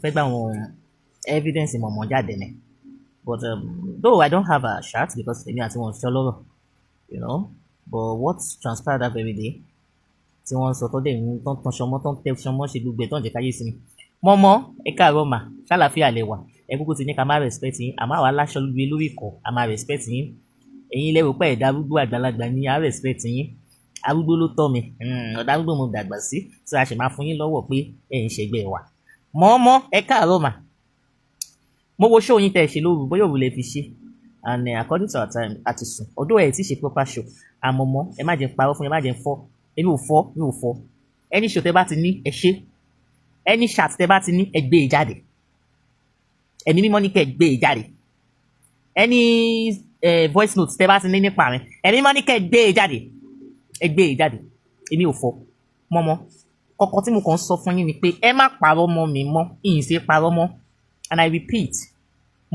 fẹ́ gbà wọn evidence mọ̀mọ́ jáde ni. But though I don't have a chat because èmi àti wọn ṣọ́ lọ́rọ̀, you know, but what transpired that very day tí wọ́n sọ tó dé ń tán ṣọmọ́ tó ń tẹ ṣọmọ́ ṣe gbogbo ẹ̀ tó ń jẹ́ káyé sí mi. Mọ́mọ́ ẹ káàárọ̀ mà ṣàlàfíà lẹ wà, ẹ kúkú ti ní ká má respect yín, àmọ́ àwa aláṣọ lórí lórí ìkọ́ a máa respect yín. Ẹ̀yin lẹ́rù pé ẹ̀dá arúgbó àgbàlagbà ní a respect yín. Arúgbó ló tọ́ mi, ọ̀dà arúgbó mo dàgbà sí, tí a sì máa fún yín lọ́wọ́ pé ẹ̀ ń ṣègbè wa. Mọ́mọ́ ẹ káàárọ̀ mà. Mo wo show yín tẹ́ ẹ ṣe lóru bóyá òru lẹ fi ṣe, and according to our time àti sùn ọdún ẹ̀ tí ṣe proper show. Àmọ́mọ́ ẹ má jẹ́ parọ́ fún ẹ má jẹ́ fọ́, èmi ò fọ́. Any show tẹ́ bá ti ní ẹ ṣe, any chat tẹ́ bá ti ní ẹ gbé e jáde, ẹni mímọ́ ní kẹ́ ẹ gbé e jáde, any voice note tẹ́ bá ti ní nípa rẹ̀ ẹni mímọ́ ní kẹ́ ẹ gbé e jáde, ẹ gbé e jáde, èmi ò fọ́. Mọ́mọ́ kọ̀kọ́ tí mo kàn ń sọ fún yín ni pé ẹ má parọ́ mọ́ mi mọ́, ìyìn ṣe parọ́ mọ́, and I repeat,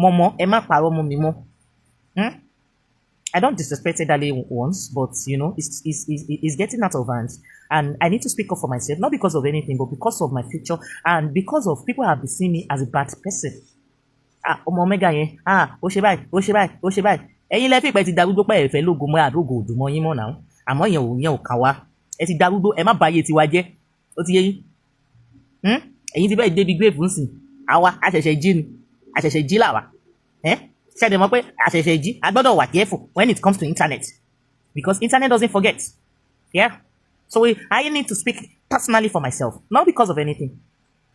mọ́mọ́ ẹ má parọ́ mọ́ mi mọ́. I don't disrespect Dale once, but you know, it's getting out of hand. And I need to speak up for myself, not because of anything, but because of my future and because of people have been seeing me as a bad person. Ọmọ Omega yẹn, ó ṣe báyìí. Ẹ̀yin lẹ fi pé ti darúgbó pé ẹ fẹ́ lógo mọ́ àdógò òdù mọ́ yín mọ́ náà. Àmọ́ yẹn ò kà wá. Ẹ ti darúgbó, ẹ má báyé tiwa jẹ́. Ó ti yé yín. Ẹ̀yin ti bẹ́ẹ̀ débi grave ń sìn. Àwa àṣẹ̀ṣẹ̀ jí làwa. Ṣẹ́ni mọ̀ pé àṣẹ̀ṣẹ̀ jí a gbọ́dọ̀ wà careful when it comes to internet, because internet doesn't forget. Yeah. So I need to speak personally for myself, not because of anything.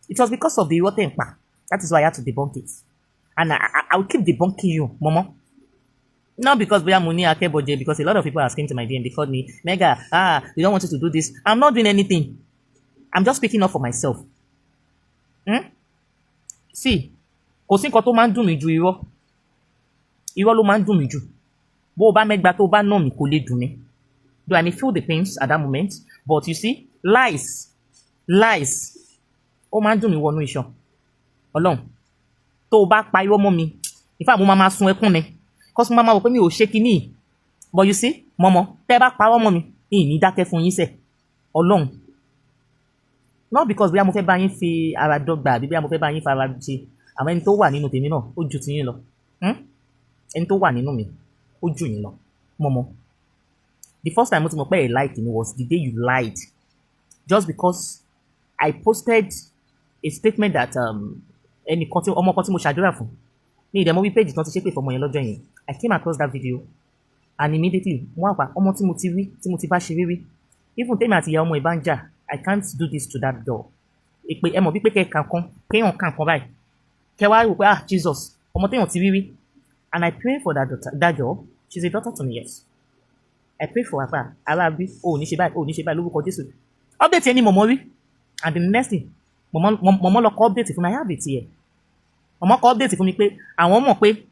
It was because of the irọ́ tẹ̀ ń pa. That is why I had to debunk it. And I will keep debunking you, Momo. Not because we are money akeboje, because a lot of people came to my DM, they called me, Mega, we don't want you to do this. I'm not doing anything. I'm just speaking up for myself. See, kò sí nǹkan tó máa ń dùn mí ju irọ́. Irọ́ ló máa ń dùn mí jù. Bó o bá mẹ́gbàá tó o bá nà mí kò lè dùn mí. Though I may feel the pains at that moment, but you see, lies, ó máa ń dùn mí wọnú iṣan. Ọlọ́run, tó o bá pa irọ́ mọ́ mi, ìfà mo máa sun ẹkún ni, cause mo máa wò pé mi ò ṣe kíní. But you see, mọ́mọ́, tẹ́ ẹ bá parọ́ mọ́ mi, ní dákẹ́ fún yín sẹ̀. Ọlọ́run. Not because bóyá mo fẹ́ bá yín fi ara dọ́gba àbí bóyá mo fẹ́ bá yín fara ṣe, àwọn ẹni tó wà nínú tèmi náà ó ju tiyín lọ. Ẹni tó wà nínú mi ó jù yín lọ. Mọ́mọ́. The first time mo ti mọ̀ pé ẹ like me was the day you lied. Just because I posted a statement that ọmọ kan tí mo ṣàdúrà fún. Ní ìdẹ̀mọ́ wí page tán ti ṣépè fọmọ yẹn lọ́jọ́ yẹn. I came across that video and immediately wọ́n àpá ọmọ tí mo ti rí tí mo ti bá ṣe rírí. Even tèmi àti ìyá ọmọ ìbá ń jà, I can't do this to that girl. Èpè ẹ mọ̀ bí pé kéèyàn kàn kan báyìí. Kẹ wá rò pé Jesus, ọmọ téèyàn ti rírí. And I pray for that girl. She's a daughter to me, yes. I pray for her. Arabi, ní ṣe báyìí lórúkọ Jésù. Update ẹni mọ̀mọ́ rí. And the next thing, mọ̀mọ́ lọ kọ update fún mi. I have it here. Mọ̀mọ́ kọ update fún mi pé àwọn mọ̀ pé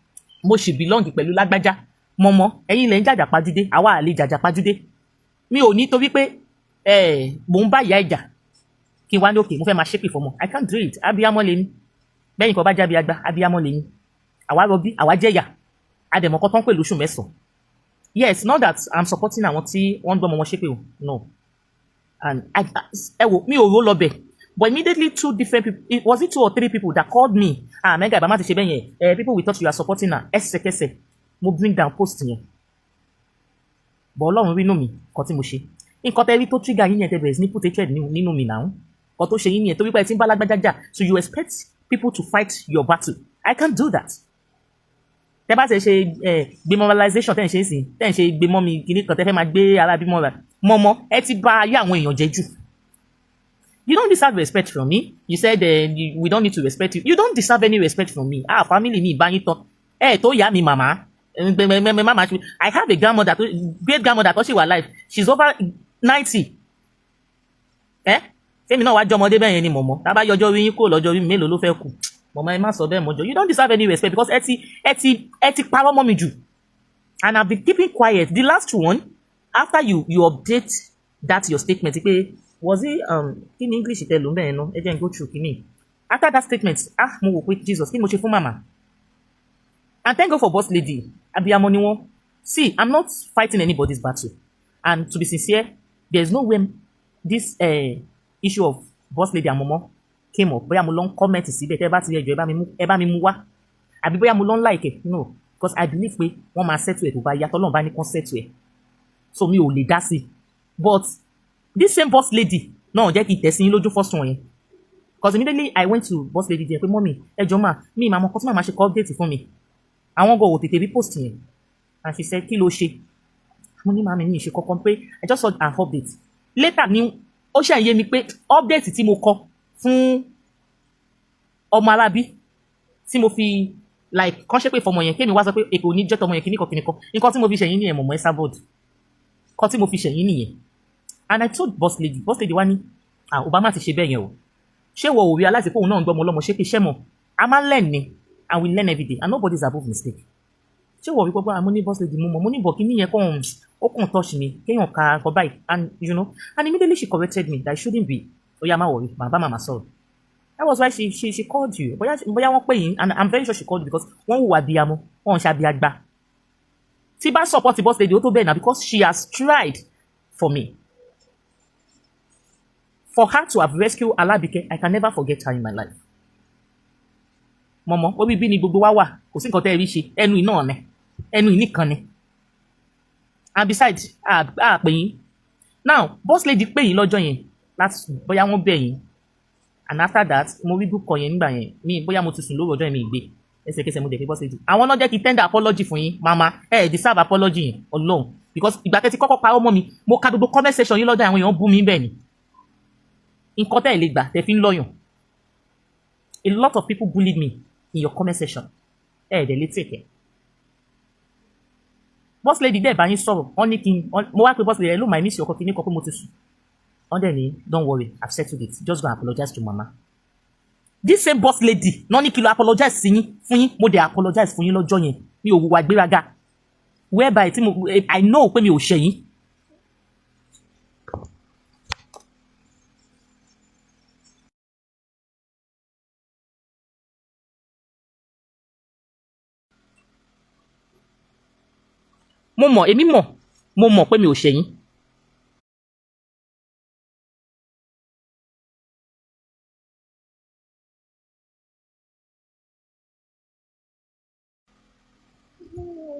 mo ṣì belong pẹ̀lú lágbájá. Mọ̀mọ́, ẹ̀yin lẹ ń jàjà pajúdé, àwa àlè jàjà pajúdé. Mi ò ní torí pé mò ń bá ìyá ìjà kí n wá ní òkè mo fẹ́ máa ṣépè fọmọ. I can't do it. Abiyamọ lè ní. Bẹ́yìn kan bá jábí agbá, abiyamọ lè ní. Àwa rọbí, àwa jẹ́yà. Adẹ̀mọ̀kọ́ tán pè lóṣù mẹ́sàn-án. Yes, not that I'm supporting àwọn tí wọ́n ń gbọ́mọ wọn ṣépè o. No. And ẹ wò mi ò rò lọ bẹ̀. But immediately 2 different people, was it 2 or 3 people that called me? Mega ìbámu ti ṣe bẹ́ẹ̀ yẹn. People we thought you are supporting her. Ẹsẹ̀kẹsẹ̀ mo bring down post yẹn. But Ọlọ́run rí inú mi nǹkan tí mo ṣe. Nǹkan tẹ́ rí tó trigger yín yẹn tẹ́ bẹ̀rẹ̀ sí ní put hatred nínú mi náà. Nǹkan tó ṣe yín yẹn torí pé ẹ ti ń bá lágbájá jà. So you expect people to fight your battle. I can't do that. Tẹ́ bá ṣe gbemoralization tẹ́ ń ṣe sí, tẹ́ ń ṣe gbemọ́ mi kìíní kan tẹ́ fẹ́ máa gbé ara bímọ rà. Mọ́mọ́ ẹ ti bà ayé àwọn èèyàn jẹ́ jù. You don't deserve respect from me. You said we don't need to respect you. You don't deserve any respect from me. Family mi ìbá yín tán. Tó yá mi màmá. I have a grandmother, great grandmother tó ṣì wà alive. She's over 90. Fẹ́mi náà wá jọ ọmọdé bẹ́ẹ̀ yẹn ni mọ̀mọ́. Tá bá yọjọ́ rí yín kó lọ́jọ́ rí mélòó ló fẹ́ kù. Mọ̀mọ́ ẹ má sọ bẹ́ẹ̀ mọ́jọ́. You don't deserve any respect because ẹ ti parọ́ mọ́ mi jù. And I've been keeping quiet. The last one, after you update that your statement, was it in English tell you bẹ́ẹ̀ no? Ẹ jẹ́ n go through kìíní. After that statement, mo wò pé Jesus, kí ni mo ṣe fún màmá? And thank God for boss lady. Abiyamọ ni wọ́n. See, I'm not fighting anybody's battle. And to be sincere, there's no way this issue of boss lady and Momo came up bóyá mo lọ ń comment síbẹ̀ tẹ́ bá ti rí ẹjọ́ ẹ bá mi mú wá àbí bóyá mo lọ ń like no because I believe pé wọ́n máa settle ẹ̀ tó bá yá tọ́lọ́run bá ní kán settle ẹ̀ so mi ò lè dá sí but this same boss lady náà jẹ́ kí n tẹ̀ sí yín lójú fọ́sùn yẹn because immediately I went to boss lady díẹ̀ pé mọ́mì ẹjọ́ máa mi ìmọ̀ àwọn customer máa ṣe call update fún mi àwọn gan ò tètè rí post yẹn and she said kí ló ṣe mo ní màmí mi ìṣe kankan pé I just saw an update later ni ó ṣe àyè mi pé update tí mo kọ fún ọmọ alábí tí mo fi like kàn ṣe pé fọmọ yẹn kémi wá sọ pé èpò ní jẹ́tọ̀ ọmọ yẹn kìnnìkan nǹkan tí mo fi ṣẹ̀yìn nìyẹn mọ̀mọ́ Esabod nǹkan tí mo fi ṣẹ̀yìn nìyẹn and I told boss lady wá ní Obama ti ṣe bẹ́ẹ̀ yẹn o ṣé wọ òwe aláìsí fóun náà ń gbọ́ ọmọ ọlọ́mọ ṣé kí iṣẹ́ mọ̀ a máa ń learn ni and we learn every day and nobody is above mistake ṣé wọ wípé àmọ́ ní boss lady mo mọ̀ mo ní bọ̀ kí níyẹn kàn ó kàn touch me kéèyàn ka nǹkan báyìí and you know and immediately she corrected me that I shouldn't be oya má worry màá bá màmá sọ̀rọ̀ that was why she called you bóyá wọ́n pè yín and I'm very sure she called you because wọ́n hùwà bíamọ wọ́n ń ṣàbíagbá tí bá support boss lady ó tó bẹ́ẹ̀ náà because she has tried for me for her to have rescued Alabike I can never forget her in my life mọ̀mọ́ orí bí ni gbogbo wa wà kò sí nǹkan tẹ́ ẹ rí ṣe ẹnu iná ni ẹnu ìníkan ni and besides pè yín now boss lady pè yín lọ́jọ́ yẹn láti bóyá wọ́n bẹ̀ yín and after that mo rí book yẹn nígbà yẹn mi bóyá mo ti sùn lóru ọjọ́ yẹn mi ìgbé ẹsẹ̀kẹsẹ̀ mo dẹ̀ fi boss lady àwọn náà jẹ́ kí tender apology fún yín mama deserve apology yẹn Ọlọ́run because ìgbà tẹ́ ti kọ́kọ́ pa ọmọ mi mo ka gbogbo comment section yín lọ́jọ́ àwọn èèyàn bú mi bẹ́ẹ̀ ni nǹkan tẹ́ ẹ̀ lè gbà tẹ́ fi ń lọ́yàn a lot of people bullied me in your comment section dẹ̀ lè take it boss lady dẹ̀ bá yín sọ̀rọ̀ wọ́n ní kí n mo wá pé boss lady hello my miss ọkọ kìíní kan pé mo ti sùn wọ́n dẹ̀ ní don't worry I've settled it just go and apologize to mama this same boss lady náà ní kí ló apologize sí yín fún yín mo dẹ̀ apologize fún yín lọ́jọ́ yẹn mi ò hùwà gbéraga whereby tí mo I know pé mi ò ṣẹ̀yìn èmi mọ̀ pé mi ò ṣẹ̀yìn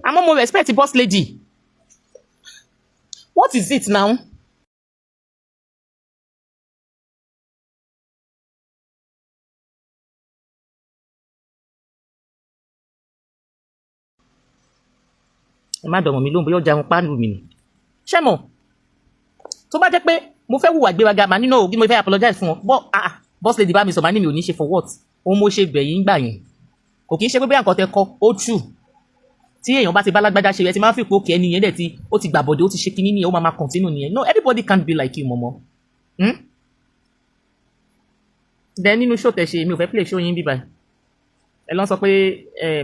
àmọ́ mo respect boss lady what is it now. ẹ má dọ̀mọ̀ mi lóhùn bóyá ọjà wọn pàánù mi ni ṣé mọ̀ tó bá jẹ́ pé mo fẹ́ hùwà gbéraga màá nínú ògì mo fẹ́ apologize fún wọn bọ́ boss lady bá mi sọ màá ní mi ò ní ṣe for what òun mo ṣe bẹ̀yìn gbà yẹn kò kí ń ṣe pé bóyá nǹkan tẹ kọ ó true tí èèyàn bá ti bá lágbájá ṣe rẹ ti máa ń fi pòkè ẹni yẹn dẹ̀ tí ó ti gbàbọ̀dé ó ti ṣe kinní nìyẹn ó máa continue nìyẹn no everybody can't be like you mọ̀mọ́ then nínú show tẹ̀ ṣe mi ò fẹ́ play show yín bíbá ẹ lọ sọ pé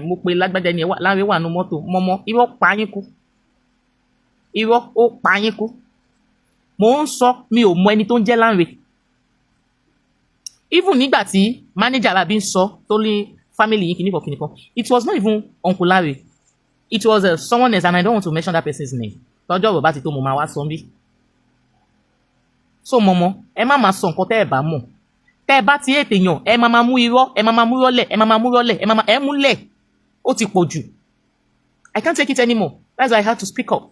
mo pe lágbájá ẹni láàrin wà nù mọ́tò mọ́mọ́ irọ́ pa yín kú irọ́ ó pa yín kú mò ń sọ mi ò mọ ẹni tó ń jẹ́ Lanre even nígbà tí manager Alabi ń sọ tó ní family yín kìnnìkan it was not even Uncle Lanre it was someone else and I don't want to mention that person's name lọ́jọ́ ọ̀rọ̀ bá ti tó mo máa wá sọ bí so mọ́mọ́ ẹ má máa sọ nǹkan tẹ́ ẹ bá mọ̀ tẹ́ ẹ bá ti ètè yàn ẹ máa mú irọ́ ẹ máa mú rọ́lẹ̀ ẹ máa mú rọ́lẹ̀ ẹ múlẹ̀ ó ti pọ̀ jù I can't take it anymore that's why I had to speak up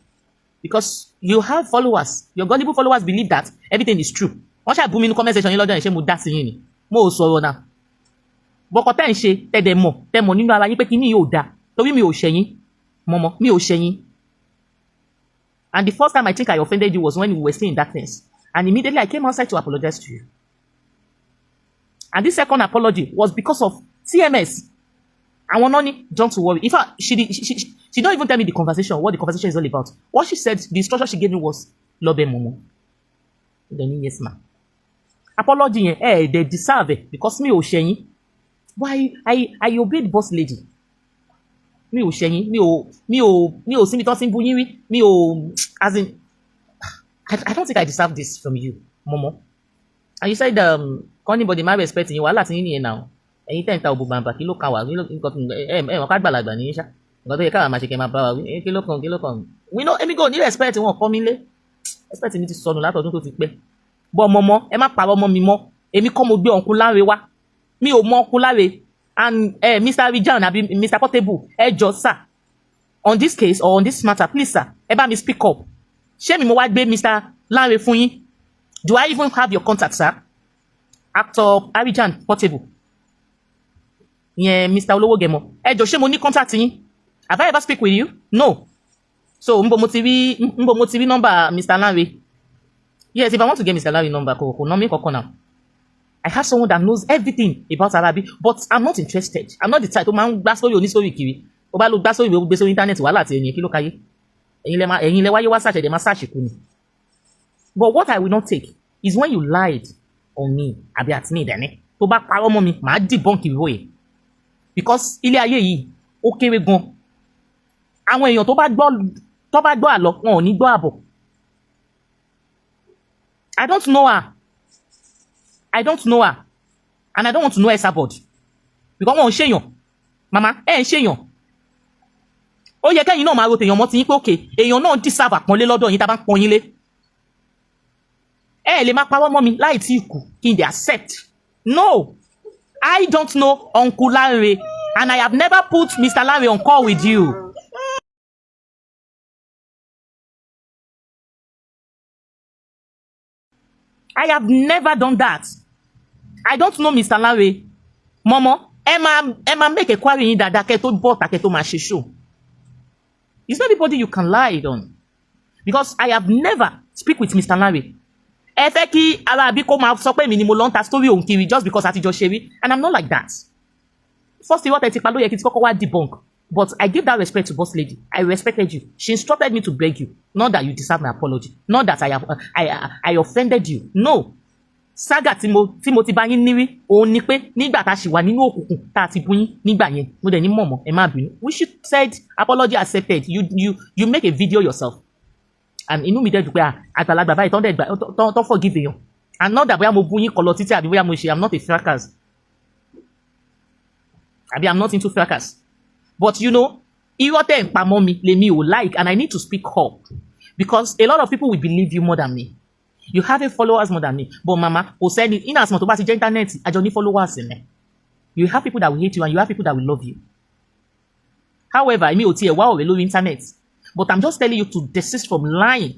because you have followers your gullible followers believe that everything is true wọ́n ṣàbù mi ní comment section yín lọ́jọ́ yẹn ṣé mo dá sí yín ni mo ò sọ̀rọ̀ náà bọ́kọ̀ tẹ́ ń ṣe tẹ́ mọ̀ nínú ara yín pé kíní yóò dáa torí mi ò ṣẹ̀yìn mọ́mọ́ mi ò ṣẹ̀yìn and the first time I think I offended you was when we were still in darkness and immediately I came outside to apologize to you. And this second apology was because of TMS. And Wanoni, don't worry. In fact, she don't even tell me what the conversation is all about. What she said, the instruction she gave me was, Lobe Momo. Then yes, ma'am. Apology, they deserve it because me Oshenyi. Why I obeyed boss lady. Me Oshenyi, me o see me talking bunyiri, me o as in I don't think I deserve this from you, Momo. And you said anybody might respect you wàhálà tí yín nìyẹn náà ẹ̀yin tẹ́ ń ta òbò bàǹbà kí ló kan wà wọn ká gbàlagbà ní ṣá nǹkan tó yẹ káwọn máa ṣe kẹ́ máa bá wa wí kí ló kàn we know èmi kò ní respect wọn kọ́ mi lé respect mi ti sọnù látọdún tó ti pẹ́ bọ́ ọmọ ẹ má parọ́ ọmọ mi mọ́ èmi kọ́ mo gbé Uncle Lanre wá mi ò mọ Uncle Lanre and Mr. Rijan àbí Mr. Portable ẹ jọ̀ọ́ sir on this case or on this matter please sir ẹ bá mi speak up ṣé mi mo wá gbé Mr. Lanre fún yín do I even have your contact sir actor Rijan Portable yẹn Mr. Olówó Gẹmọ ẹ jọ̀ọ́ ṣé mo ní contact yín have I ever speak with you no so nbo mo ti rí number Mr. Lanre yes if I want to get Mr. Lanre number kò ná mi kankan now I have someone that knows everything about Arabic but I'm not interested I'm not the type tó máa ń gbá sórí onísórí kiri ó bá lọ gbá sórí ìwé gbé sórí internet wàhálà àti ẹ̀yìn kí ló káyé ẹ̀yin lẹ wáyé wá ṣàṣẹ̀dẹ̀ máa ṣàṣìkú ni but what I will not take is when you lied on me àbí àti ní ìdẹ́ni tó bá parọ́ mọ́ mi màá debunk ìwé yẹn because ilé ayé yìí ó kéré gan àwọn èèyàn tó bá gbọ́ àlọ́ wọn ò ní gbọ́ àbọ̀ I don't know her and I don't want to know Esabod because wọn ò ṣèyàn mama ẹ ń ṣèyàn ó yẹ kẹ́yìn náà máa ro tèèyàn mọ́ ti yín pé òkè èèyàn náà deserve àpọ́nlé lọ́dọ̀ yín tá a bá ń pọ́n yín lé ẹ lè máa parọ́ mọ́ mi láì tí kù kí n dey accept no I don't know Uncle Lanre and I have never put Mr. Lanre on call with you. I have never done that. I don't know Mr. Lanre. Momo, Emma make a query in that to bought to my show. It's not anybody you can lie on. Because I have never speak with Mr. Lanre. Ẹ fẹ́ kí Arabi kó máa sọ pé mi ni mo lọ ń ta story òun kiri just because àtijọ́ ṣe rí and I'm not like that. First thing what I ti pa ló yẹ kí ti kọ́kọ́ wá debunk. But I give that respect to boss lady. I respected you. She instructed me to beg you. Not that you deserve my apology. Not that I offended you. No. Saga tí mo ti bá yín nírí òun ni pé nígbà tá a ṣì wà nínú òkùnkùn tá a ti bú yín nígbà yẹn mo dẹ̀ ní mọ̀mọ́ ẹ má bínú. We should said apology accepted. You make a video yourself. And inú mi dẹ̀ dùn pé àgbàlagbà báyìí tán forgive èèyàn. And not that bóyá mo bú yín kọlọ títí àbí bóyá mo ṣe I'm not a fracas. Àbí I'm not into fracas. But you know, irọ́ tẹ́ ń pa mọ́ mi lèmi ò like and I need to speak up because a lot of people will believe you more than me. You have followers more than me. But mama, kò sẹ́ni in as much tó bá ti jẹ́ internet àjọ ní followers ẹ̀. You have people that will hate you and you have people that will love you. However, èmi ò tiẹ̀ wá ọ̀rẹ́ lórí internet. But I'm just telling you to desist from lying.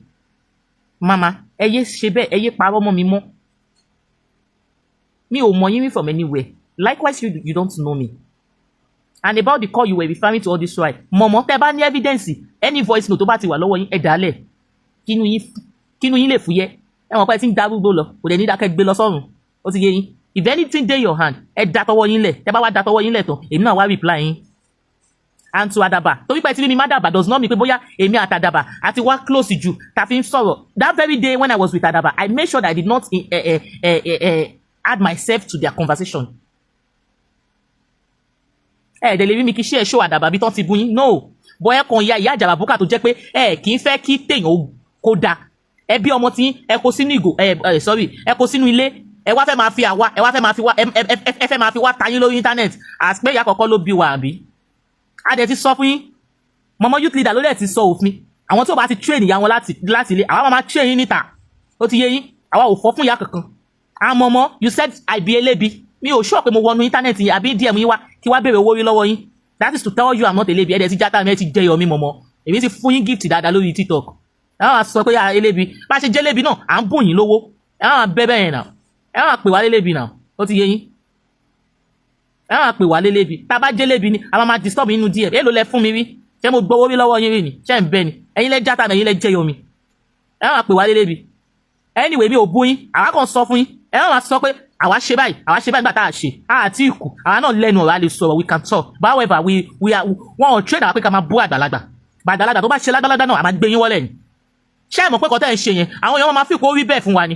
Mama, ẹ yé ṣe bẹ́ẹ̀, ẹ yé parọ́ mọ́ mi mọ́. Mi ò mọ yín from anywhere. Likewise, you don't know me. And about the call you were referring to all this right. Mọ̀mọ́ tẹ́ bá ní evidence, any voice note tó bá ti wà lọ́wọ́ yín, ẹ dálẹ̀. Kínú yín lè fúyẹ́. Ẹ mọ̀ pé ẹ ti ń darúgbó lọ, kò dẹ̀ ní dákẹ́ gbé lọ sọ́run. Ó ti yé yín. If anything dey your hand, ẹ dá tọwọ́ yín lẹ̀. Tẹ́ bá wá dá tọwọ́ yín lẹ̀ tán, èmi náà wá reply yín. And to Adaba. Torí pé tí mi má dàbà does not mean pé bóyá èmi àti Adaba àti wá close jù tá fi ń sọ̀rọ̀. That very day when I was with Adaba, I made sure that I did not add myself to their conversation. Dẹ̀ lè rí mi kí ṣe show Adaba bí tán ti bú yín. No. Bóyá kan ya ìyá àjàbà búkà tó jẹ́ pé kì í fẹ́ kí téèyàn kó da. Ẹ bí ọmọ tí ẹ kó sínú ìgò ẹ kó sínú ilé. Ẹ wá fẹ́ máa fi àwa ẹ fẹ́ máa fi wá tayín lórí internet. Àti pé ìyá kọ̀ọ̀kan ló bí wa àbí. A dẹ̀ ti sọ fún yín. Mọ̀mọ́ youth leader ló dẹ̀ ti sọ òfin. Àwọn tí ó bá ti train ìyá wọn láti ilé. Àwa máa train yín níta. Ó ti yé yín. Àwa ò fọ́ fún ìyá kankan. Mọ̀mọ́ you said I be elébi. Mi ò sure pé mo wọnú internet yìí àbí DM yín wá kí wá béèrè owó rí lọ́wọ́ yín. That is to tell you I'm not elébi. Ẹ dẹ̀ ti játa mi ti jẹ́ yọ mí mọ̀mọ́. Èmi ti fún yín gift dáadáa lórí TikTok. Ẹ máa sọ pé elébi. Bá ṣe jẹ́ elébi náà, à ń bùn yín lówó. Ẹ máa bẹ́bẹ̀ yẹn náà. Ẹ máa pè wá lélébi náà. Ó ti yé yín. Ẹ máa pè wá lélébi. Tá bá jẹ́ lébi ni, a máa disturb inú DM. Èló lẹ fún mi rí. Ṣé mo gbowó rí lọ́wọ́ yín rí ni? Ṣé ń bẹ ni? Ẹ̀yin lẹ játa mi, ẹ̀yin lẹ jẹ́ yọ mi. Ẹ máa pè wá lélébi. Anyway, mi ò bú yín. Àwa kàn sọ fún yín. Ẹ máa sọ pé àwa ṣe báyìí nígbà tá a ṣe àti ìkù àwa náà lẹ́nu ọ̀rọ̀ a lè sọ̀rọ̀ we can talk but however we are wọn ò train àwa pé ká máa bú àgbàlagbà tó bá ṣe lágbàlagbà náà a máa gbé yín wọlé ni ṣé ẹ mọ̀ pé kọ́tẹ́ ẹ̀ ń ṣe yẹn àwọn èèyàn máa fi kó rí bẹ́ẹ̀ fún wa ni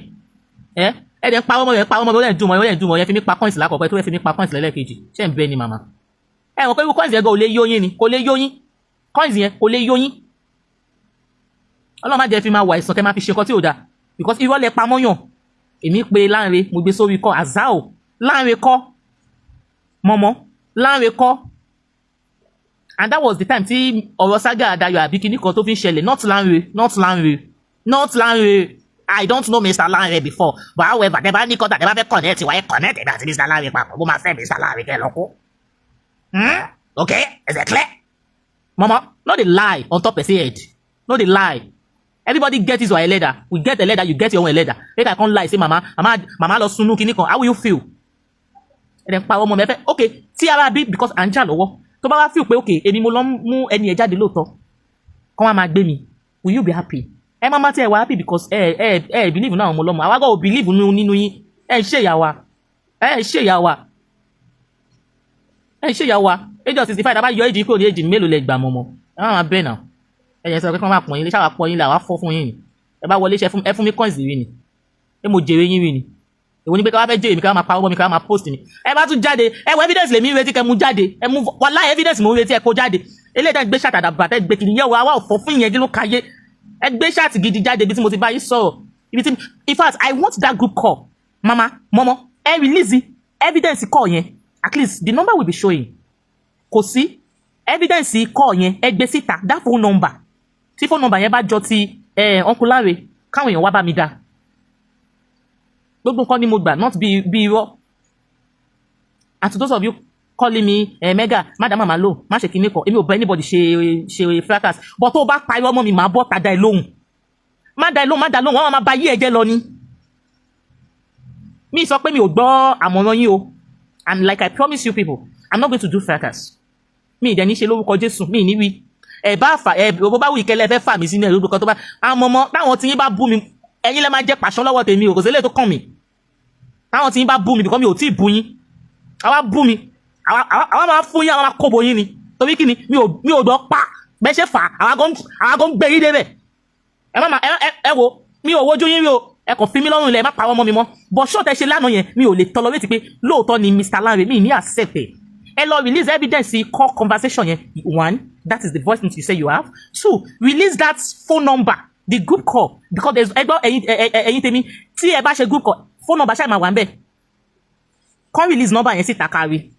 ẹ dẹ̀ ń pa ọmọ yẹn dùn mọ́ yẹn fi mí pa coins lákọ̀ọ́kọ́ tó yẹ fi mí pa coins lẹ́lẹ́kejì ṣé ń bẹ ni màmá ẹ mọ̀ pé irú coins yẹn gan ò lè yóyín ni kò lè yóyín coins yẹn kò lè yóyín Ọlọ́run má jẹ́ fi máa wà ìsàn kẹ́ máa fi ṣe kọ́ tí ò dáa because irọ́ lẹ pamọ́ yàn èmi pé Lanre mo gbé sórí kọ́ azao Lanre kọ́ mọ́mọ́ Lanre kọ́ and that was the time tí ọ̀rọ̀ Saga Adayo àbí kíní kan tó fi ń ṣẹlẹ̀ not Lanre I don't know Mr. Larin before, but however, the bá ní kọ́tà, the bá fẹ́ connect, why connect àti Mr. Larin papọ̀, mo máa fẹ́ Mr. Larin kẹ́ lọ́kọ́. Okay, is it clear? Mama, not the lie on top of the head. Not the lie. Everybody get his or a leather. We get a leather, you get your own leather. Make I can't lie, say mama lo sunu kini kan. How will you feel? And then power mama okay, tí ara bí because anja lọ́wọ́. Tó bá wá feel pé okay, èmi mo lọ mú ẹni ẹ jáde lóòótọ́. Kàn wá máa gbé mi. Will you be happy? Mama tí ẹ wá happy because believe now mo lọ́mọ. Àwa go believe nínú yín. Ṣe ìyá wa. Ṣe ìyá wa. Ṣe ìyá wa. Age of 65 tá bá yọ age kúrò ní age mélòó lẹ gbà mọ́mọ́. Má bẹ́ẹ̀ náà. Ẹ̀yẹ sọ pé kí wọ́n máa pọ̀ yín lé ṣáà pọ̀ yín là wá fọ́ fún yín ni. Ẹ bá wọlé iṣẹ́ ẹ fún mi coins rí ni. Mo jèrè yín rí ni. Èwo ni pé ká wá fẹ́ jèrè mi ká máa pawọ́ mi ká máa post mi. Ẹ bá tún jáde ẹ wo evidence lèmi retí kẹ́ mú jáde. Ẹ mú wàláhì evidence mo retí ẹ kó jáde. Eléyìí tẹ́ gbé ṣàtàdà bàtẹ́ gbé kiri yẹ̀wò àwa ò fọ́ fún ìyẹn kí ló káyé. Ẹ gbé ṣàtì gidi jáde ibi tí mo ti bá yín sọ̀rọ̀. In fact, I want that group call. Mama, Momo, ẹ release evidence call yẹn. At least the number will be showing. Kò sí evidence call yẹn ẹ gbé síta that phone number. Tí phone number yẹn bá jọ ti Uncle Larin káwọn èèyàn wá bá mi dá. Gbogbo nǹkan ni mo gbà not bí irọ́. And to those of you calling me mega madam mama lo má ṣe kinní kan èmi ò bá anybody ṣe fracas but tó bá pa irọ́ mọ́ mi máa bọ́ ta dá ẹ lóhùn. Má dá ẹ lóhùn wọ́n máa bá yí ẹ̀jẹ̀ lọ ni. Mi sọ pé mi ò gbọ́ àmọ̀ràn yín o. And like I promise you people, I'm not going to do fracas. Mi ìdẹ̀ ní ṣe lórúkọ Jésù mi ní wí. Bá wù ìkẹlẹ́ fẹ́ fà mí sínú ẹ̀rọ lórúkọ tó bá àwọn ọmọ táwọn tí yín bá bú mi ẹ̀yin lẹ́ máa jẹ́ pàṣán lọ́wọ́ tèmi o kò sí lè tó kàn mí. Táwọn tí yín bá bú mi because mi ò tí ì bú yín. Àwa bú mi àwa máa fún yín àwa máa kóbo yín ni torí kí ni mi ò dọ̀ pa bẹ́ẹ̀ ṣe fà àwa gan gbé yín débẹ̀. Ẹ wo mi ò wojú yín rí o ẹ kàn fi mí lọ́rùn ilẹ̀ ẹ má pa ọmọ mi mọ́ but ṣó tẹ ṣe lánàá yẹn mi ò lè tolerate pé lóòótọ́ ni Mr. Larin mi ní accept ẹ̀. Ẹ lọ release evidence call conversation yẹn. One, that is the voice note you say you have. Two, release that phone number, the group call, because there's ẹ̀yin tèmi tí ẹ bá ṣe group call phone number ṣáà máa wà ń bẹ̀. Kàn release number yẹn síta kárí.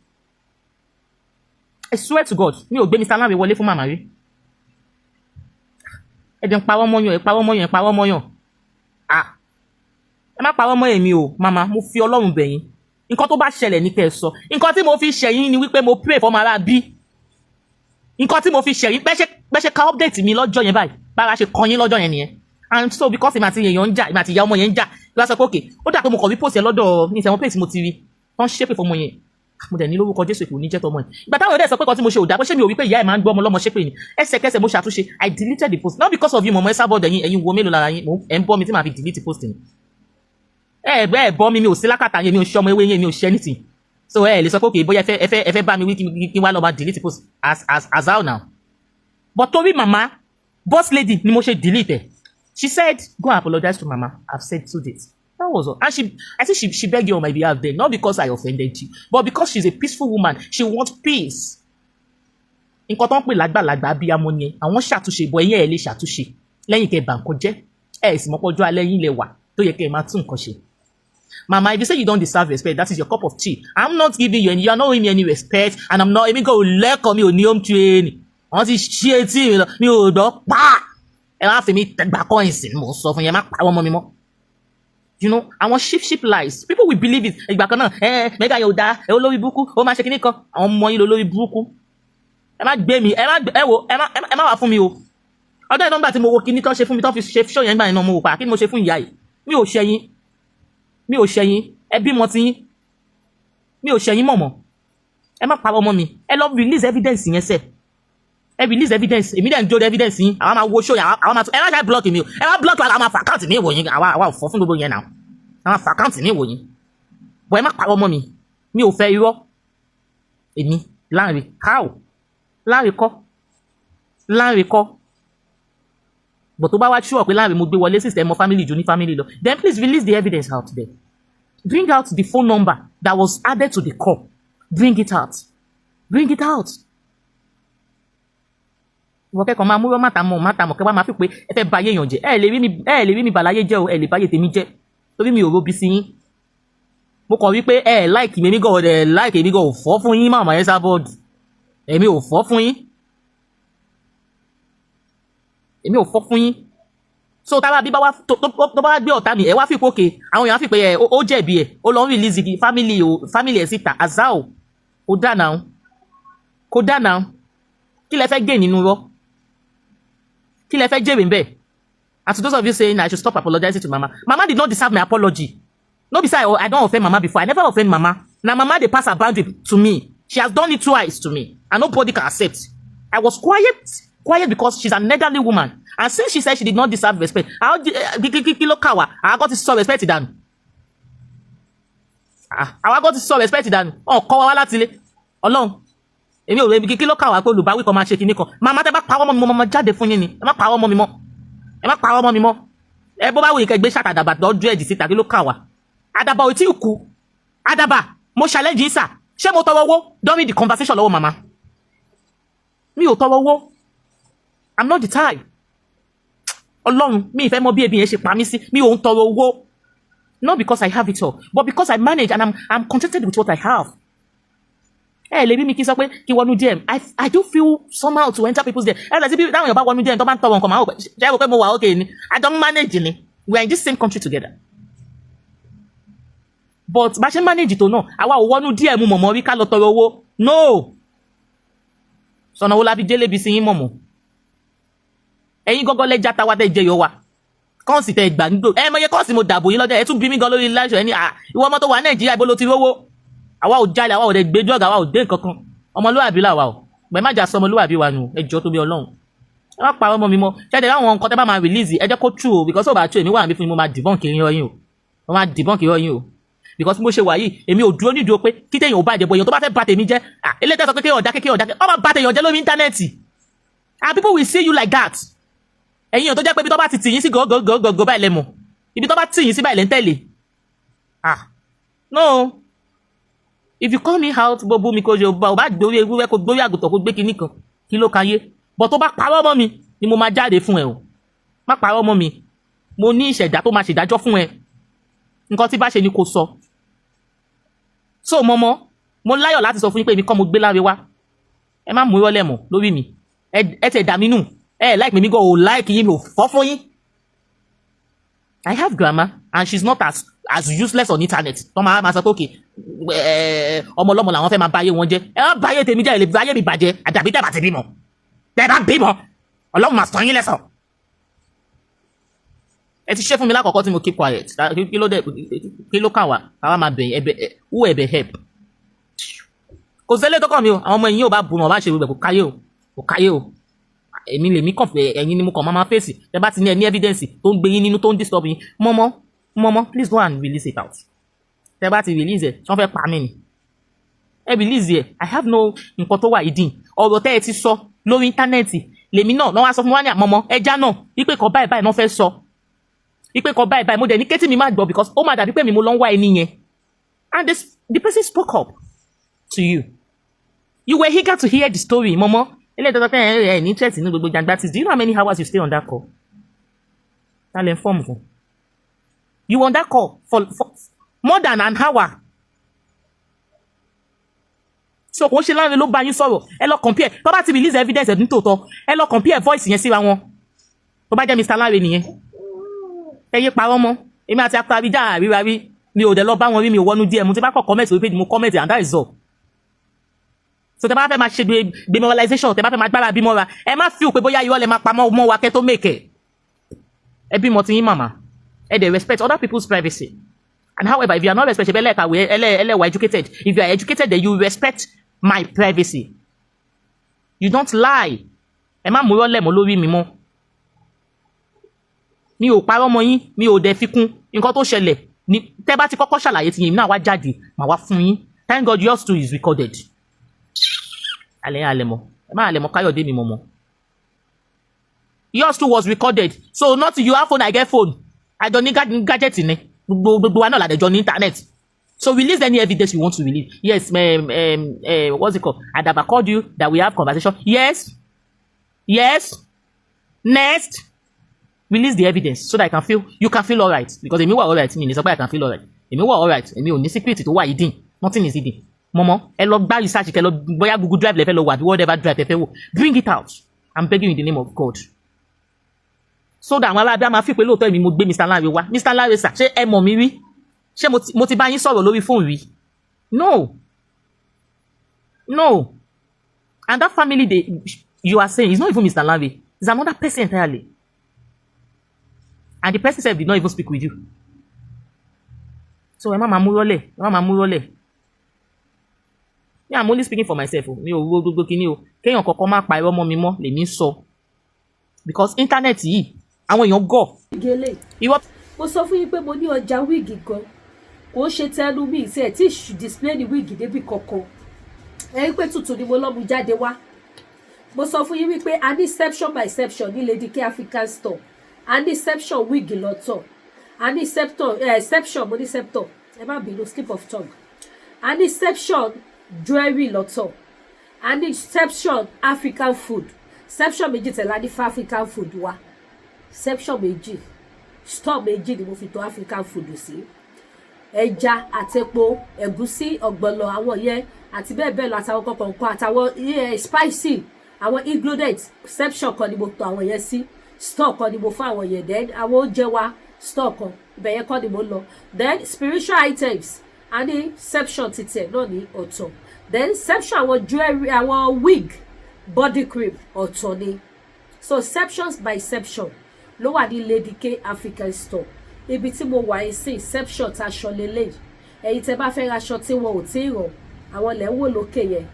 I swear to God mi ò gbé Mr. Larin wọlé fún màmá rí. Ẹ jẹ́ ń parọ́ mọ́yàn. Ẹ má parọ́ mọ́ èmi o mama mo fi Ọlọ́run bẹ̀ yín. Nǹkan tó bá ṣẹlẹ̀ ní kẹ́ ẹ sọ. Nǹkan tí mo fi ṣẹ̀yìn ni wípé mo pray fọ́mọ ara bí. Nǹkan tí mo fi ṣẹ̀yìn bẹ́ ṣe ká update mi lọ́jọ́ yẹn báyìí. Bára ṣe kọ́ yín lọ́jọ́ yẹn nìyẹn. And so because èmi àti èèyàn ń jà, èmi àti ìyá ọmọ yẹn ń jà. Ìwà sọ pé okay, ó dà pé mo kàn rí post yẹn lọ́dọ̀ ní ìṣẹ̀wọ̀n page mo ti rí. Wọ́n ṣépè fọmọ yẹn. Mo dẹ̀ ní lórúkọ Jésù kò ní jẹ́ tọmọ yẹn. Ìgbà táwọn ẹ̀dẹ̀ sọ pé kan tí mo ṣe ò dá pé ṣé mi ò rí pé ìyá ẹ̀ máa ń gbọ́ ọmọ lọ́mọ ṣépè ni. Ẹsẹ̀kẹsẹ̀ mo ṣàtúnṣe. I deleted the post. Not because of you Mama Esabod ẹ̀yin wo mélòó lára yín. Ẹ̀ ń bọ́ mi tí màá fi delete post ni. Ẹ bọ́ mi ò sí lákàtà yẹn mi ò ṣe ọmọ ewé yẹn mi ò ṣe anything. So lè sọ pé okay bóyá ẹ fẹ́ bá mi wí kí wá lọ bá delete post as how now. But torí mama boss lady ni mo ṣe delete ẹ. She said go and apologize to mama. I've said 2 days. That was all. And I think she begged you on my behalf then, not because I offended you, but because she's a peaceful woman. She wants peace. Nǹkan tó ń pè lágbàlagbà bí amọ̀ yẹn àwọn ṣàtúnṣe bọ̀ ẹ̀yìn ẹ̀ lè ṣàtúnṣe lẹ́yìn kẹ́ bà nǹkan jẹ́ ẹ̀ sì mọ́pọ́jọ́ alẹ́ yín lẹ wà tó yẹ kẹ́ ẹ máa tún nǹkan ṣe. Mama, if you say you don't deserve respect, that is your cup of tea. I'm not giving you any, you're not giving me any respect, and I'm not even going to let me on home training. I want to share tea, me o do pa. E ma fi mi gba coins mo sọ fún yẹn má pa ọmọ mi mọ́. You know, àwọn sheep lies. People will believe it. Ìgbà kan náà, mega yóò dá, olórí burúkú, ó máa ṣe kíní kan. Àwọn ọmọ yín lórí burúkú. Ẹ má gbé mi, ẹ má wá fún mi o. Ọjọ́ ìnọ́mbà tí mo wo kíní tán ṣe fún mi tán fi ṣe show yẹn gbà yẹn náà mo wò pa. Kí ni mo ṣe fún ìyá yìí? Mi ò ṣẹ̀yìn ẹ bímọ tí yín mi ò ṣẹ̀yìn mọ̀mọ́ ẹ má parọ́ mọ́ mi ẹ lọ release evidence yẹn sẹ́ ẹ release evidence èmi dẹ̀ ń jó evidence yín àwa máa wo show yẹn àwa máa tún ẹ má ṣe block mi o ẹ má block wa àwa máa fa account mi ìwòyìn àwa ò fọ́ fún gbogbo yẹn náà àwa fa account mi ìwòyìn bọ̀ ẹ má parọ́ mọ́ mi ò fẹ́ irọ́ èmi Larin how Larin kọ́ but tó bá wá sure pé Larin mo gbé wọlé system mo family jù ní family lọ then please release the evidence out there. Bring out the phone number that was added to the call. Bring it out. Wọ́n kẹ́kọ̀ọ́ máa múrọ́ mátàmọ̀ kẹ́ wá máa fi pé ẹ fẹ́ báyé èèyàn jẹ́. Ẹ lè rí mi bàláyé jẹ́ o, ẹ lè báyé tèmi jẹ́. Torí mi ò robi sí yín. Mo kàn wí pé ẹ like mi gan ọ̀dẹ̀ like èmi gan ò fọ́ fún yín Mama Esabod. Èmi ò fọ́ fún yín. so táwa bí bá wá tó bá gbé ọ̀tá mi ẹ wá fi pókè àwọn èèyàn fi pé ẹ ó jẹ̀bi ẹ ó lọ ń release family ẹ síta àzá o kò dá náà kí lẹ fẹ́ gé nínú rọ kí lẹ fẹ́ jèrè bẹ́ẹ̀. And to those of you saying I should stop apologizing to mama did not deserve my apology. No be say I don't offend mama before. I never offend mama. Now mama dey pass her boundary to me. She has done it twice to me and nobody can accept. I was quiet because she's an elderly woman, and since she said she did not deserve respect, I got to so respect down. I got to so respect down. Oh, kọ́ wa láti ilé. Ọlọ́run. Èmi ò rẹ̀ bí kí ló kà wá pé olùbáwí kan máa ṣe kinní kan. Mama tẹ́ bá pa ọmọ mi mo máa jáde fún yín ni. Ẹ má pa ọmọ mi mọ́. Ẹ má pa ọmọ mi mọ́. Ẹ bó bá wù yín kẹ́ gbé ṣàtàdàbà lọ́jọ́ ẹ̀jì síta kí ló kà wá. Àdàbà ò tí ì kú. Àdàbà mo challenge yín sà. Ṣé mo tọrọ owó during the conversation lọ́wọ́ mama? Mi ò tọrọ owó. I'm not the type. Ọlọ́run mi ìfẹ́ mọ bí ebi yẹn ṣe pa mí sí. Mi ò ń tọrọ owó. Not because I have it all, but because I manage and I'm contented with what I have. Lè bí mi kí sọ pé kí wọnú DM. I do feel somehow to enter people's DM. Lè sí bí táwọn èèyàn bá wọnú DM tó bá ń tọrọ nǹkan máa wò pé ṣé ẹ rò pé mo wà okay ni? I don't manage ni. We are in this same country together. But bá ṣe manage tó náà, àwa ò wọnú DM mọ̀mọ́ rí ká lọ tọrọ owó. No. Sọ̀nà wo la fi jẹ́lé bí sí yín mọ̀mọ́? Ẹ̀yin gọ́gọ́ lẹ́jà táwa tẹ́ jẹyọ wa. Kọ́ọ̀sì tẹ ìgbà nígbò ẹ mọye kọ́ọ̀sì mo dàbò yín lọ́dọ̀ ẹ tún bí mi gan lórí láṣọ ẹ ní ìwọ ọmọ tó wà Nàìjíríà ibo ló ti rówó. Àwa ò jalè àwa ò dẹ̀ gbé drug àwa ò dé nǹkan kan ọmọlúwàbí làwa ò gbẹ má jà sọ ọmọlúwàbí wa nù ẹ jọ tó bí Ọlọ́run. Ẹ má pa ọmọ mi mọ́ ṣẹ́dẹ̀ láwọn nǹkan tẹ́ bá máa release ẹ jẹ́ kó true o because ó bá true èmi wà níbi fún mi mo máa debunk irọ́ yín o mo máa debunk irọ́ yín o because mo ṣe wà yìí èmi ò dúró nídùú pé kí téèyàn ò bá jẹ bọ èèyàn tó bá fẹ́ bà tèmi jẹ́ eléyìí tẹ́ sọ pé kéèyàn dákẹ́ ọ máa bà tèèyàn jẹ́ lórí íńtánẹ́ẹ̀tì and people will see you like that. Ẹ̀yin tó jẹ́ pé ibi tó bá ti tì yín sí gọ́gọ́gọ́gọ́ báyìí lẹ́mọ̀ ibi tó bá tì yín sí báyìí lẹ́ ń tẹ̀lé. No if you call me out gbogbo mi kò ṣe ò bá gbórí ewúrẹ́ kò gbórí àgùntàn kò gbé kinní kan kí ló kan yé but tó bá parọ́ mọ́ mi ni mo máa jáde fún ẹ o má parọ́ mọ́ mi mo ní ìṣẹ̀dá tó máa ṣèdájọ́ fún ẹ nǹkan tí bá ṣe ni kò sọ. So mọ́mọ́ mo láyọ̀ láti sọ fún yín pé èmi kọ́ mo gbé láre wá ẹ má mú irọ́ lẹ́mọ̀ lórí mi ẹ tẹ̀ dà mí nù like me go like yín mi ò fọ́ fún yín. I have grandma and she's not as useless on internet. Tó máa sọ pé okay ọmọ ọlọ́mọ làwọn fẹ́ máa báyé wọn jẹ́ ẹ má báyé tèmi jẹ́ ẹ lè báyé mi bàjẹ́ àdàbí tẹ́ bá ti bímọ tẹ́ bá bímọ Ọlọ́run máa sọ yín lẹ́sọ̀. Ẹ ti ṣe fún mi lákọ̀ọ́kọ́ tí mo keep quiet kí ló kàn wá àwa máa bẹ̀yìn who ẹ̀bẹ̀ help. Kò sẹ́lẹ̀ tó kàn mí o àwọn ọmọ ẹ̀yìn yóò bá bu wọn bá ṣe rúbẹ̀ kò káyé o èmi lèmi kàn fẹ́ ẹ̀yin ni mo kàn máa fèsì tẹ́ bá ti ní ẹni evidence tó ń gbé yín nínú tó ń disturb yín mọ́mọ́ please go and release it out. Tẹ́ bá ti release ẹ̀ tí wọ́n fẹ́ pa mí ni ẹ release ẹ̀ I have no nǹkan tó wà ìdí ọ̀rọ̀ tẹ́ ẹ ti sọ lórí íńtánẹ́ẹ̀tì lèmi náà lọ́wọ́ sọ fún wa ní àmọ́mọ́ ẹja náà wípé kan báyìí náà fẹ́ sọ wípé kan báyìí mo dẹ̀ ní kétí mi má gbọ́ because ó má dàbí pé mi mo lọ ń wá ẹni yẹn and the person spoke up to you. You were eager to hear the story mọ́mọ́. Do you know how many hours you stay on that call? I'll inform you. You were on that call for more than an hour. So kò ṣe láàrin ló bá yín sọ̀rọ̀ ẹ lọ compare tó bá ti release evidence ẹ̀dùn tòótọ́ ẹ lọ compare voice yẹn síra wọn tó bá jẹ́ Mr. Larin nìyẹn. Ẹ yé parọ́ mọ́ èmi àti akọ abijá àríwá rí mi ò dẹ̀ lọ bá wọn rí mi ò wọnú díẹ̀ mo ti bá kọ̀ comment orí page mo comment and that is all. So tẹ́ bá fẹ́ máa ṣe demoralization tẹ́ bá fẹ́ máa gbára bímọ ra ẹ má fi òpè bóyá irọ́ lẹ máa pamọ́ mọ́ wa kẹ́ tó make ẹ̀. Ẹ bímọ ti yín màmá ẹ dẹ̀ respect other people's privacy and however if you are not respected ẹ lẹ́ẹ̀kàwé ẹ were educated if you are educated then you respect my privacy. You don't lie. Ẹ má mú irọ́ lẹ̀ mọ́ lórí mi mọ́. Mi ò parọ́ mọ́ yín mi ò dẹ̀ fi kún nǹkan tó ṣẹlẹ̀ ní tẹ́ bá ti kọ́kọ́ ṣàlàyé ti yín náà wá jáde màá wá fún yín. Thank God yours too is recorded. Alemo. Káyọ̀dé mi mọ̀mọ́. Yours too was recorded. So not you have phone, I get phone. I don't need gadget in it. Gbogbo wa náà la dẹ̀ jọ ní internet. So release any evidence you want to release. Yes, what's it called? Adaba called you that we have conversation. Yes. Next. Release the evidence so that you can feel alright. Because èmi wà alright mi ní sọ pé I can feel alright. Èmi wà alright. Èmi ò ní secret tó wà hidden. Nothing is hidden. Mọ́mọ́ ẹ lọ gbá research kẹ lọ bóyá Google Drive lẹ fẹ́ lọ wà bí whatever drive ẹ fẹ́ wò bring it out I'm begging you in the name of God so that àwọn alábẹ́ á máa fi pé lóòótọ́ èmi mo gbé Mr. Lanre wá. Mr. Lanre sà, ṣé ẹ mọ̀ mi rí? Ṣé mo ti bá yín sọ̀rọ̀ lórí fóònù rí? No. And that family you are saying is not even Mr. Lanre. It's another person entirely. And the person said did not even speak with you. So ẹ má máa mú rọ́lẹ̀. Yeah, I'm only speaking for myself. Mi ò wo gbogbo kíní o. Kéèyàn kọ́kọ́ má pa irọ́ mọ́ mi mọ́ lèmi sọ. Because internet yìí, àwọn èèyàn gọ̀. Mo sọ fún yín pé mo ní ọjà wíìgì gan. Kò ṣe tẹnu mi ìṣe ẹ̀ tí display ní wíìgì débi kankan. Ẹ rí pé tuntun ni mo lọ́ mu jáde wá. Mo sọ fún yín wípé a ní section by section ní Lady K African store. A ní section wíìgì lọ́tọ̀. A ní section mo ní septor. Ẹ má bínú slip of tongue. A ní section jewelry lọ́tọ̀. A ní section African food. Section méjì tẹ̀lé ní fún African food wa. Section méjì. Store méjì ni mo fi to African food sí. Ẹja àtẹ̀pọ̀, ẹ̀gúsí, ọ̀gbọ̀nọ̀ àwọn yẹn àti bẹ́ẹ̀ bẹ́ẹ̀ lọ àtàwọn kọ̀ọ̀kan àtàwọn spicy àwọn ingredients section kan ni mo to àwọn yẹn sí. Store kan ni mo fún àwọn yẹn. Then àwọn oúnjẹ wa store kan ibẹ̀ yẹn kọ́ ni mo lọ. Then spiritual items a ní section títẹ̀ náà ní ọ̀tọ̀. Then section àwọn jewelry àwọn wig body cream ọ̀tọ̀ ni. So sections by section ló wà ní Lady K African store. Ibi tí mo wà yìí sí section aṣọ lélẹ̀. Ẹ̀yin tẹ́ bá fẹ́ ra aṣọ tí wọn ò tí ì rọ̀ àwọn lẹ́ ń wò lókè yẹn.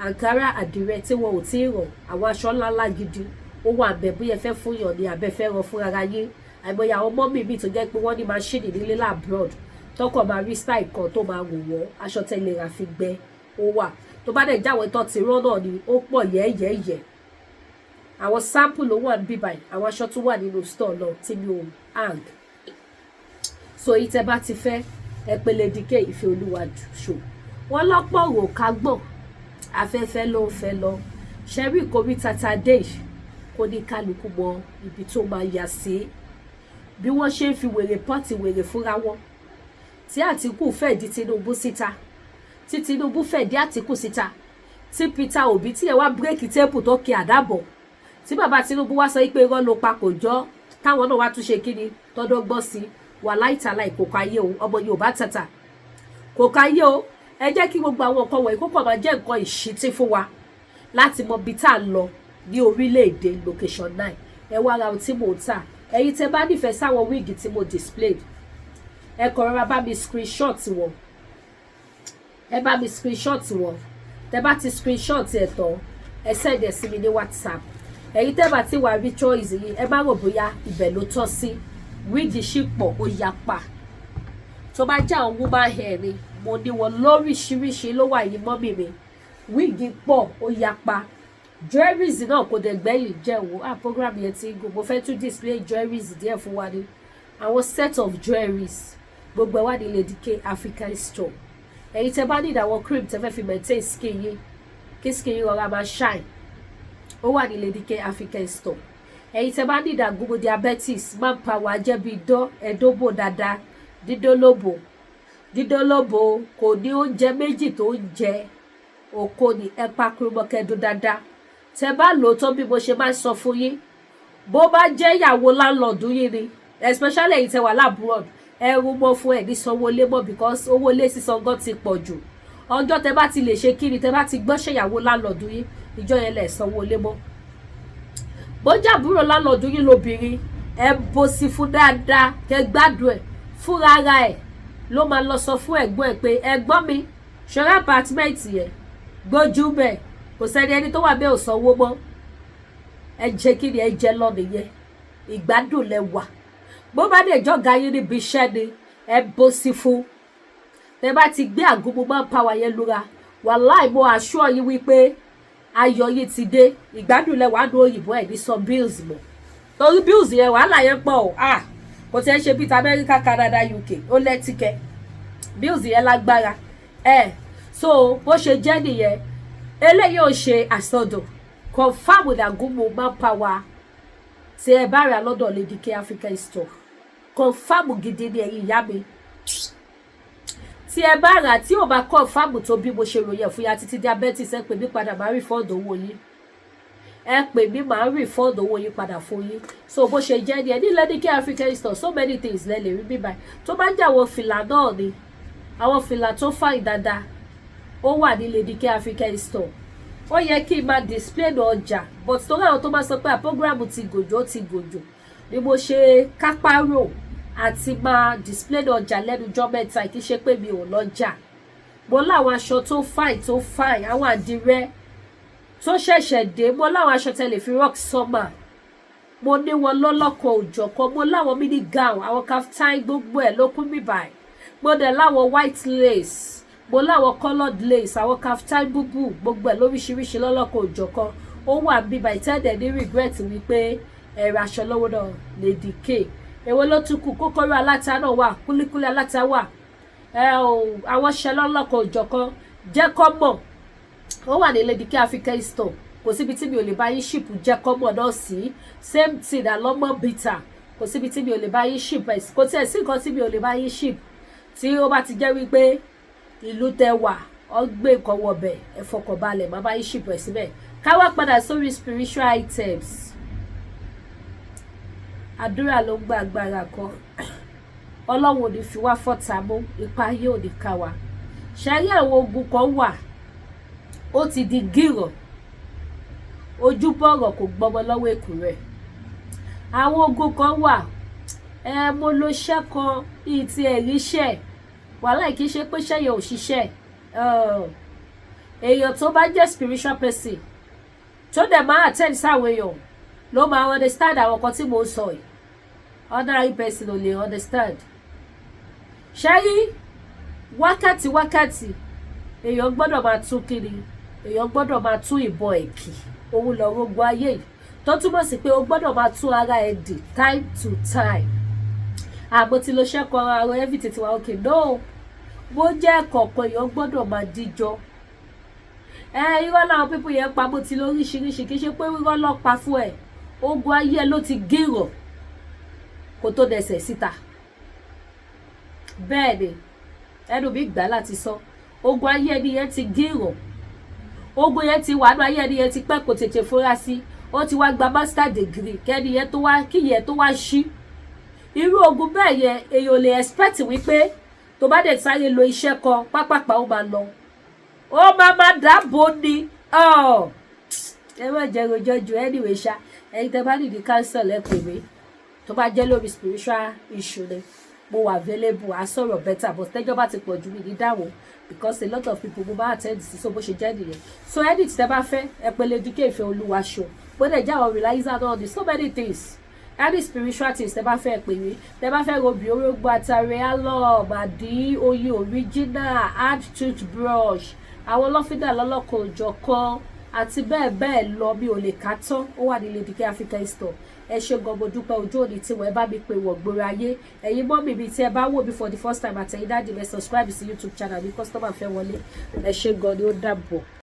Àǹkárá àdìrẹ tí wọn ò tí ì rọ̀ àwọn aṣọ ńláńlá gidi ó wà bẹ̀ bóyá fẹ́ fún yàn ní abẹ́ fẹ́ rọ fún ara yín. Àìmọye àwọn ọmọ mi tó jẹ́ pé wọ́n ní máṣíìnì nílé labroad tọkọ máa rí style kan tó máa wò wọ́n aṣọ tẹ́lẹ̀ ra fi gbẹ ó wà tó bá dẹ̀ jáwé tó ti rán náà ni ó pọ̀ yẹ́yẹ́yẹ́. Àwọn sample ló wà níbí báyìí àwọn aṣọ tó wà nínú store náà tí mi ò hang. So ìtẹ́ bá ti fẹ́ ẹ pè Lady K Ìfẹ́ Olúwa show. Wọ́n lọ́pọ̀ rò ká gbọ̀n afẹ́fẹ́ ló ń fẹ́ lọ. Ṣẹ́rí ìkórí tata day kò ní kálukú mọ ibi tó máa yà sí. Bí wọ́n ṣe ń fi wèrè pọ́ọ̀tì wèrè fúnra wọn. Tí Àtíkù fẹ́ di Tinubu síta. Tí Tinubu fẹ́ di Àtíkù síta. Tí Peter Obi tí ẹ wá bírèkì téèpù tó kí àdábọ̀. Tí bàbá Tinubu wá sọ pé irọ́ ló pa kò jọ táwọn náà wá tún ṣe kíni tọ́dọ̀ gbọ́ sí wà láìtàláì kò káyé o ọmọ Yorùbá tàtà kò káyé o. Ẹ jẹ́ kí gbogbo àwọn nǹkan wọ̀nyí kókò máa jẹ́ nǹkan ìṣítí fún wa láti mọ bí tá à ń lọ ní orílẹ̀-èdè location 9. Ẹ wá ra ohun tí mò ń tà. Ẹ̀yin tẹ́ bá nífẹ̀ẹ́ sáwọn wíìgì tí mo displayed ẹ kàn rọra bá mi screenshot wọn. Ẹ bá mi screenshot wọn. Tẹ́ bá ti screenshot ẹ̀ tán ẹ send ẹ̀ sí mi ní WhatsApp. Ẹ̀yin tẹ́ bá ti wà rí choice yìí ẹ má rò bóyá ibẹ̀ ló tọ́ sí. Wíìgì ṣì pọ̀ ó yapa. Tó bá jẹ́ àwọn woman hair ni mo ní wọn lóríṣiríṣi ló wà yìí mọ́mì mi. Wíìgì pọ̀ ó yapa. Jewelries náà kò dẹ̀ gbẹ́yìn jẹ́wọ́ program yẹn ti gùn mo fẹ́ tún display jewelries díẹ̀ fún wa ní àwọn set of jewelries gbogbo ẹ̀ wà ní Lady K African store. Ẹ̀yin tẹ́ bá need àwọn cream tẹ́ fẹ́ fi maintain skin yín kí skin yín rọra máa shine ó wà ní Lady K African store. Ẹ̀yin tẹ́ bá need àgùnmu diabetes manpower jẹ́bi idán ẹ̀dóbò dáadáa dídólóbò kò ní oúnjẹ méjì tó ń jẹ òkò ní ẹ̀pà kúrúmọ́kẹ́dún dáadáa. Tẹ́ bá lò tó bí mo ṣe máa sọ fún yín bó bá jẹ́ ìyàwó láńlọ́ọ̀dù yín ni especially ẹ̀yin tẹ́ wà lábúrọ̀d ẹrú mọ́ fún ẹ̀ ní sanwó lé mọ́ because owó lé sísan gan ti pọ̀ jù. Ọjọ́ tẹ́ bá ti lè ṣe kíni tẹ́ bá ti gbọ́ṣẹ́ ìyàwó láńlọ́ọ̀dù yín ìjọ yẹn lẹ̀ sanwó lé mọ́. Bó jẹ́ àbúrò láńlọ́ọ̀dù yín lóbìnrin ẹ bó sí fún dáadáa kẹ́ gbádùn ẹ̀ fúnra ara ẹ̀ ló máa lọ sọ fún ẹ̀gbọ́n ẹ̀ pé ẹ̀gbọ́n mi ṣọ́ra apartment yẹn gbójú bẹ́ẹ̀ kò sẹ́ni ẹni tó wà bẹ́ẹ̀ ò sanwó mọ́. Ẹ jẹ́ kí ni ẹ jẹ́ lọ nìyẹn ìgbádùn lẹ wà. Bó bá dẹ̀ jọ́ga yín níbi iṣẹ́ ni ẹ bó sí fún. Tẹ́ bá ti gbé àgùnmu manpower yẹn lura wàláì mo assure yín wípé ayọ̀ yín ti dé ìgbádùn lẹ wà ní òyìnbó ẹ̀ ní some bills mọ́. Torí bills yẹn wàhálà yẹn pọ̀ o kò tẹ́ ṣe bí ti America Canada UK ó lẹ́tìkẹ́ bills yẹn lágbára so bó ṣe jẹ́ nìyẹn eléyìí ò ṣe àsọdùn confam with àgùnmu manpower tí ẹ bá rà lọ́dọ̀ Lady K African store confam gidi ni ẹ̀yin ìyá mi tí ẹ bá rà tí ò bá confam tó bí mo ṣe ròyìn fún ya títí diabetes ẹ pè mí padà máa rí fọ́ọ̀dù owó yín ẹ pè mí màá refund owó yín padà fún yín. So bó ṣe jẹ́ ni ẹ ní Larin Iya African store so many things lẹ lè rí bí báyìí. Tó bá jẹ́ àwọn fìlà náà ni àwọn fìlà tó fine dáadáa ó wà ní Larin Iya African store. Ó yẹ kí n máa display ọjà but torí àwọn tó máa sọ pé program ti gòjò ni mo ṣe kápárò àti máa display ọjà lẹ́nu jọ́ mẹ́ta kì í ṣe pé mi ò lọ́jà. Mo láwọn aṣọ tó fine àwọn àdìrẹ tó ṣẹ̀ṣẹ̀ dé, mo láwọn aṣọ tẹ́lẹ̀ fi rock summer, mo ní wọn lọ́lọ́kọ̀ òjọ̀kan, mo láwọn mini gown àwọn kaftan gbogbo ẹ̀ ló kún mi báyìí. Mo dẹ̀ láwọn white lace, mo láwọn coloured lace àwọn kaftan búbù gbogbo ẹ̀ lóríṣiríṣi lọ́lọ́kọ̀ òjọ̀kan. Ó wà bí báyìí tẹ́lẹ̀ ní regret wípé ẹ̀rọ aṣọ lọ́wọ́ náà lè dìke. Èwo ló tún kù? Kókóró aláta náà wà, kúlíkúlí aláta wà, àwọn ṣẹ lọ́lọ́kọ̀ òjọ̀kan jẹ́ kọ́mọ̀. Ó wà ní Larin Iya African store. Kò síbi tí mi ò lè bá yín ship jẹ́ kọ́mọ̀ náà sí. Same thing àlọ́mọ bitter. Kò síbi tí mi ò lè bá yín ship ẹ̀ sí. Kò tí ẹ̀ sí nǹkan tí mi ò lè bá yín ship. Tí ó bá ti jẹ́ wípé ìlú tẹ wà ọ gbé nǹkan wọbẹ̀ ẹ fọkàn balẹ̀ má bá yín ship ẹ̀ síbẹ̀. Ká wá padà sórí spiritual items. Àdúrà ló ń gba agbára kan. Ọlọ́run ò ní fi wá fọ́ta mú, ipa ayé ò ní ká wa. Ṣé rí àwọn ogun kan wà ó ti di gírọ̀, ojúbọ̀rọ̀ kò gbọmọ lọ́wọ́ èkùrẹ́. Àwọn ogun kan wà mo lo iṣẹ́ kan ìtì ẹ̀ríṣẹ́ wàhálà kìí ṣe pé ṣẹ́yẹ ò ṣiṣẹ́. Èèyàn tó bá jẹ́ spiritual person tó dẹ̀ máa attend sáwọn èèyàn ló máa understand àwọn kan tí mo ń sọ yìí. Ordinary person ò lè understand. Ṣé rí wákàtí èèyàn gbọ́dọ̀ máa tún kiri, èèyàn gbọ́dọ̀ máa tún ìbọn ẹ̀kì, òun lọ rogun ayé yìí tó túmọ̀ sí pé o gbọ́dọ̀ máa tún ara ẹ̀ dì time to time. Àmọ́ tí lo ṣẹ́kọ̀ọ́ ara everything ti wà okay no, bó jẹ́ kọ̀ọ̀kan èèyàn gbọ́dọ̀ máa díjọ́. Irọ́ làwọn pípọ̀ yẹn pa bó ti lóríṣiríṣi kì í ṣe pé irọ́ lọ́ pa fún ẹ̀, ogun ayé ẹ ló ti gírọ̀ kó tó dẹsẹ̀ síta. Bẹ́ẹ̀ ni ẹnu mi gbà láti sọ, ogun ayé ẹni yẹn ti gírọ̀, ogun yẹn ti wà nínú ayé ẹni yẹn ti pẹ́ kò tètè fura sí, ó ti wá gba master degree kẹ́ni yẹn tó wá kíyẹn tó wá ṣí. Irú ogun bẹ́ẹ̀ yẹn èèyàn lè expect wípé tó bá dẹ̀ sáré lo iṣẹ́ kan pápápá ó máa lọ, ó máa dáàbò ni. Ẹ má jẹ́ rojọ́ ju anyway ṣá, ẹ̀yin tẹ́ bá nìdí cancel ẹ pè mí tó bá jẹ́ lórí spiritual issue ni mo wà available á sọ̀rọ̀ better but tẹ́jọ́ bá ti pọ̀ jù mí ní dáwọ́ because a lot of people mo bá attend sí so bó ṣe jẹ́ nìyẹn. So edit tẹ́ bá fẹ́ ẹ pè Larin Iya Ìfẹ́ Olúwa show bó dẹ̀ jẹ́ àwọn realizer náà ní so many things. Any spiritual things tẹ́ bá fẹ́ pè mí, tẹ́ bá fẹ́ robi orógbó àtàrẹ alọ́ màdí oyin original hand toothbrush àwọn lọ́fíńdà lọ́lọ́kan òjọ̀kan àti bẹ́ẹ̀ bẹ́ẹ̀ lọ mi ò lè kà tán ó wà ní Larin Iya African store. Ẹ ṣe gan mo dúpẹ́ ojú òní tí wọ́n ẹ bá mi pè wọ̀ gbòòrò ayé. Ẹ̀yin mọ́ mi bí tí ẹ bá wò mí for the first time àtẹ̀yìn dáàdì mẹ́ subscribe sí YouTube channel mi customer fẹ́ wọlé. Ẹ ṣe gan ni ó dàbọ̀.